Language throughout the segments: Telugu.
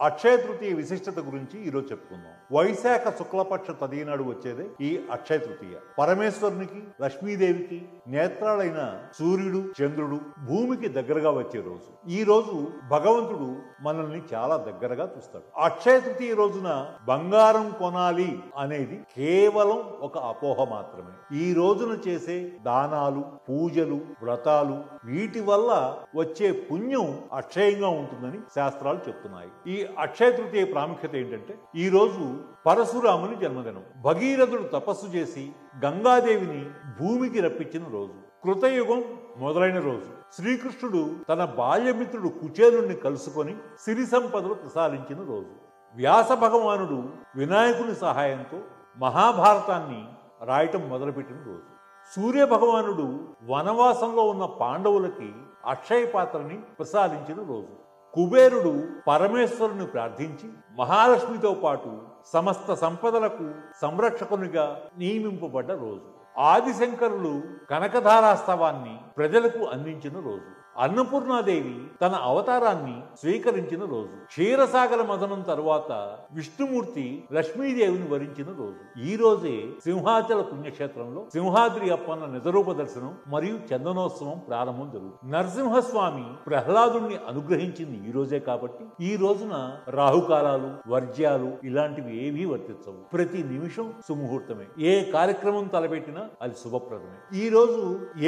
అక్షయ తృతీయ విశిష్టత గురించి ఈరోజు చెప్పుకుందాం. వైశాఖ శుక్లపక్ష తదినాడు వచ్చేదే ఈ అక్షయ తృతీయ. పరమేశ్వరునికి, లక్ష్మీదేవికి నేత్రాలైన సూర్యుడు, చంద్రుడు భూమికి దగ్గరగా వచ్చే రోజు. ఈ రోజు భగవంతుడు మనల్ని చాలా దగ్గరగా చూస్తాడు. అక్షయ తృతీయ రోజున బంగారం కొనాలి అనేది కేవలం ఒక అపోహ మాత్రమే. ఈ రోజున చేసే దానాలు, పూజలు, వ్రతాలు వీటి వల్ల వచ్చే పుణ్యం అక్షయంగా ఉంటుందని శాస్త్రాలు చెప్తున్నాయి. ఈ అక్షయ తృతీయ ప్రాముఖ్యత ఏంటంటే, ఈ రోజు పరశురాముని జన్మదినం. భగీరథుడు తపస్సు చేసి గంగాదేవిని భూమికి రప్పించిన రోజు. కృతయుగం మొదలైన రోజు. శ్రీకృష్ణుడు తన బాల్యమిత్రుడు కుచేలుణ్ణి కలుసుకొని సిరి సంపదలు ప్రసాదించిన రోజు. వ్యాస భగవానుడు వినాయకుని సహాయంతో మహాభారతాన్ని రాయటం మొదలుపెట్టిన రోజు. సూర్య భగవానుడు వనవాసంలో ఉన్న పాండవులకి అక్షయ పాత్రని ప్రసాదించిన రోజు. కుబేరుడు పరమేశ్వరుని ప్రార్థించి మహాలక్ష్మితో పాటు సమస్త సంపదలకు సంరక్షకునిగా నియమింపబడ్డ రోజు. ఆదిశంకరులు కనకధారాస్తవాన్ని ప్రజలకు అందించిన రోజు. అన్నపూర్ణాదేవి తన అవతారాన్ని స్వీకరించిన రోజు. క్షీరసాగర మదనం తరువాత విష్ణుమూర్తి లక్ష్మీదేవిని వరించిన రోజు. ఈ రోజే సింహాచల పుణ్యక్షేత్రంలో సింహాద్రి అప్పన్న నిజరూప దర్శనం మరియు చందనోత్సవం ప్రారంభం జరుగుతుంది. నరసింహస్వామి ప్రహ్లాదుణ్ణి అనుగ్రహించింది ఈ రోజే కాబట్టి ఈ రోజున రాహుకాలాలు, వర్జ్యాలు ఇలాంటివి ఏవీ వర్తించవు. ప్రతి నిమిషం సుముహూర్తమే. ఏ కార్యక్రమం తలపెట్టినా అది శుభప్రదమే. ఈ రోజు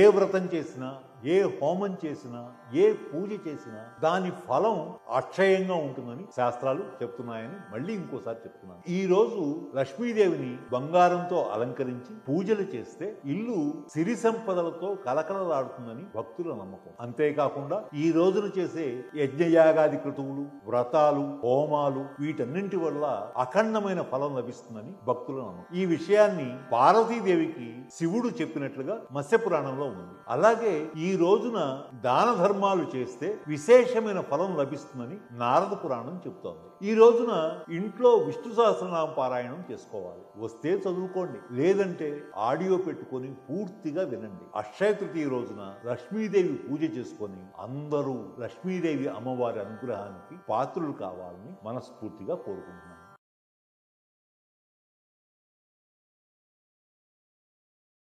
ఏ వ్రతం చేసినా, ఏ హోమం చేసినా, ఏ పూజ చేసినా దాని ఫలం అక్షయంగా ఉంటుందని శాస్త్రాలు చెప్తున్నాయని మళ్ళీ ఇంకోసారి చెప్తున్నాను. ఈ రోజు లక్ష్మీదేవిని బంగారంతో అలంకరించి పూజలు చేస్తే ఇల్లు సిరి సంపదలతో కలకలలాడుతుందని భక్తుల నమ్మకం. అంతేకాకుండా ఈ రోజున చేసే యజ్ఞయాగాది క్రతువులు, వ్రతాలు, హోమాలు వీటన్నింటి వల్ల అఖండమైన ఫలం లభిస్తుందని భక్తుల నమ్మకం. ఈ విషయాన్ని పార్వతీదేవికి శివుడు చెప్పినట్లుగా మత్స్య పురాణంలో ఉంది. అలాగే ఈ రోజున దాన ధర్మాలు చేస్తే విశేషమైన ఫలం లభిస్తుందని నారద పురాణం చెప్తోంది. ఈ రోజున ఇంట్లో విష్ణు సహస్రనామ పారాయణం చేసుకోవాలి. వస్తే చదువుకోండి, లేదంటే ఆడియో పెట్టుకొని పూర్తిగా వినండి. అక్షయ తృతీయ రోజున లక్ష్మీదేవి పూజ చేసుకొని అందరూ లక్ష్మీదేవి అమ్మవారి అనుగ్రహానికి పాత్రులు కావాలని మనస్ఫూర్తిగా కోరుకుంటున్నాను.